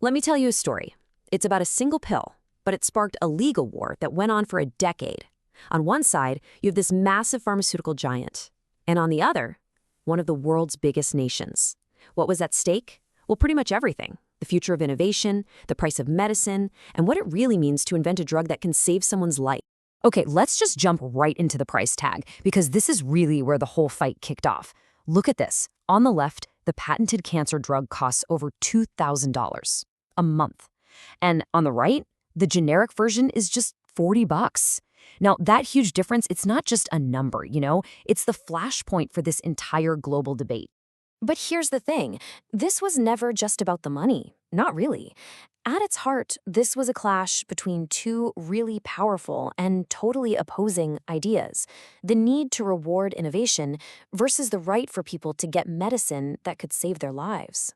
Let me tell you a story. It's about a single pill, but it sparked a legal war that went on for a decade. On one side, you have this massive pharmaceutical giant, and on the other, one of the world's biggest nations. What was at stake? Well, pretty much everything. The future of innovation, the price of medicine, and what it really means to invent a drug that can save someone's life. Okay, let's just jump right into the price tag, because this is really where the whole fight kicked off. Look at this. On the left, the patented cancer drug costs over $2,000 a month. And on the right, the generic version is just $40. Now, that huge difference, it's not just a number, it's the flashpoint for this entire global debate. But here's the thing. This was never just about the money. Not really. At its heart, this was a clash between two really powerful and totally opposing ideas. The need to reward innovation versus the right for people to get medicine that could save their lives.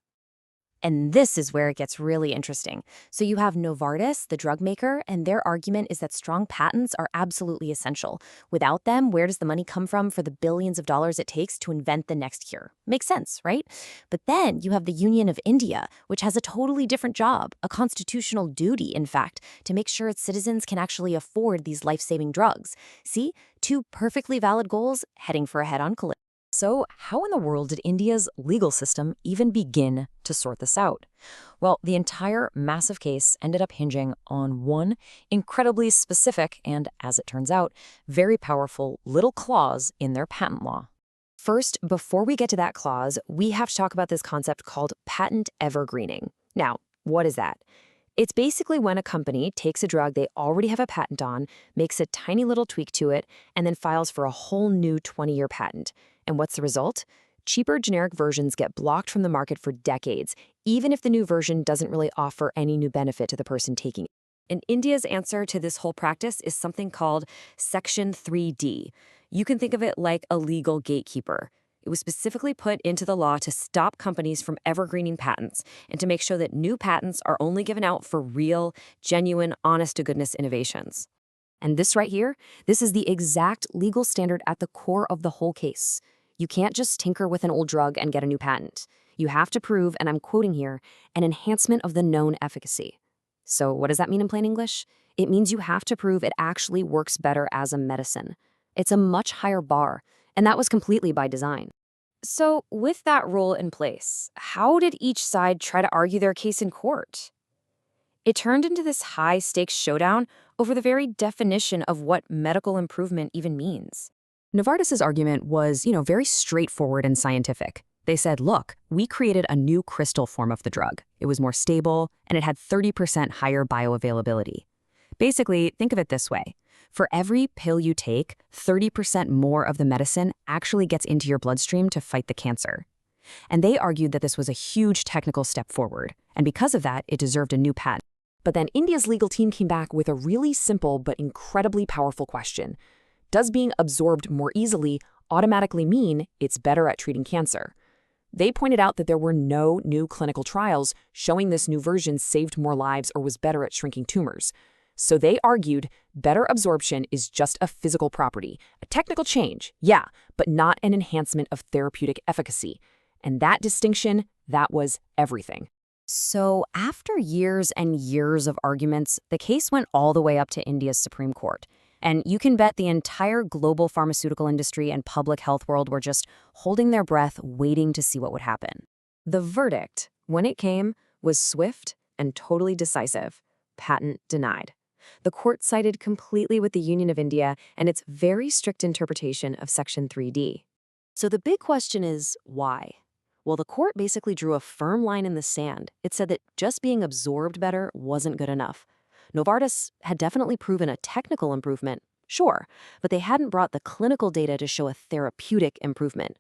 And this is where it gets really interesting. So you have Novartis, the drug maker, and their argument is that strong patents are absolutely essential. Without them, where does the money come from for the billions of dollars it takes to invent the next cure? Makes sense, right? But then you have the Union of India, which has a totally different job, a constitutional duty, in fact, to make sure its citizens can actually afford these life-saving drugs. See, two perfectly valid goals heading for a head-on collision. So how in the world did India's legal system even begin to sort this out? Well, the entire massive case ended up hinging on one incredibly specific and, as it turns out, very powerful little clause in their patent law. First, before we get to that clause, we have to talk about this concept called patent evergreening. Now, what is that? It's basically when a company takes a drug they already have a patent on, makes a tiny little tweak to it, and then files for a whole new 20-year patent. And what's the result? Cheaper generic versions get blocked from the market for decades, even if the new version doesn't really offer any new benefit to the person taking it. And India's answer to this whole practice is something called Section 3D. You can think of it like a legal gatekeeper. It was specifically put into the law to stop companies from evergreening patents and to make sure that new patents are only given out for real, genuine, honest-to-goodness innovations. And this right here, this is the exact legal standard at the core of the whole case. You can't just tinker with an old drug and get a new patent. You have to prove, and I'm quoting here, an enhancement of the known efficacy. So what does that mean in plain English? It means you have to prove it actually works better as a medicine. It's a much higher bar, and that was completely by design. So with that rule in place, how did each side try to argue their case in court? It turned into this high-stakes showdown over the very definition of what medical improvement even means. Novartis's argument was, very straightforward and scientific. They said, look, we created a new crystal form of the drug. It was more stable, and it had 30% higher bioavailability. Basically, think of it this way. For every pill you take, 30% more of the medicine actually gets into your bloodstream to fight the cancer. And they argued that this was a huge technical step forward, and because of that, it deserved a new patent. But then India's legal team came back with a really simple but incredibly powerful question. Does being absorbed more easily automatically mean it's better at treating cancer? They pointed out that there were no new clinical trials showing this new version saved more lives or was better at shrinking tumors. So they argued better absorption is just a physical property, a technical change, yeah, but not an enhancement of therapeutic efficacy. And that distinction, that was everything. So after years and years of arguments, the case went all the way up to India's Supreme Court. And you can bet the entire global pharmaceutical industry and public health world were just holding their breath, waiting to see what would happen. The verdict, when it came, was swift and totally decisive. Patent denied. The court sided completely with the Union of India and its very strict interpretation of Section 3D. So the big question is, why? Well, the court basically drew a firm line in the sand. It said that just being absorbed better wasn't good enough. Novartis had definitely proven a technical improvement, sure, but they hadn't brought the clinical data to show a therapeutic improvement.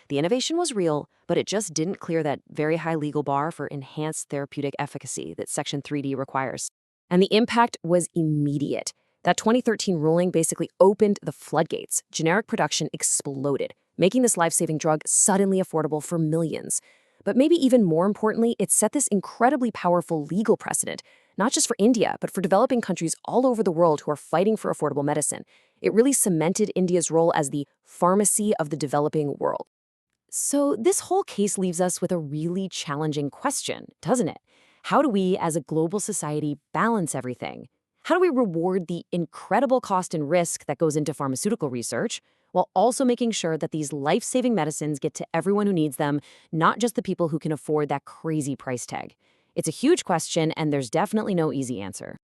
The innovation was real, but it just didn't clear that very high legal bar for enhanced therapeutic efficacy that Section 3D requires. And the impact was immediate. That 2013 ruling basically opened the floodgates. Generic production exploded, making this life-saving drug suddenly affordable for millions. But maybe even more importantly, it set this incredibly powerful legal precedent, not just for India, but for developing countries all over the world who are fighting for affordable medicine. It really cemented India's role as the pharmacy of the developing world. So this whole case leaves us with a really challenging question, doesn't it? How do we, as a global society, balance everything? How do we reward the incredible cost and risk that goes into pharmaceutical research while also making sure that these life-saving medicines get to everyone who needs them, not just the people who can afford that crazy price tag? It's a huge question, and there's definitely no easy answer.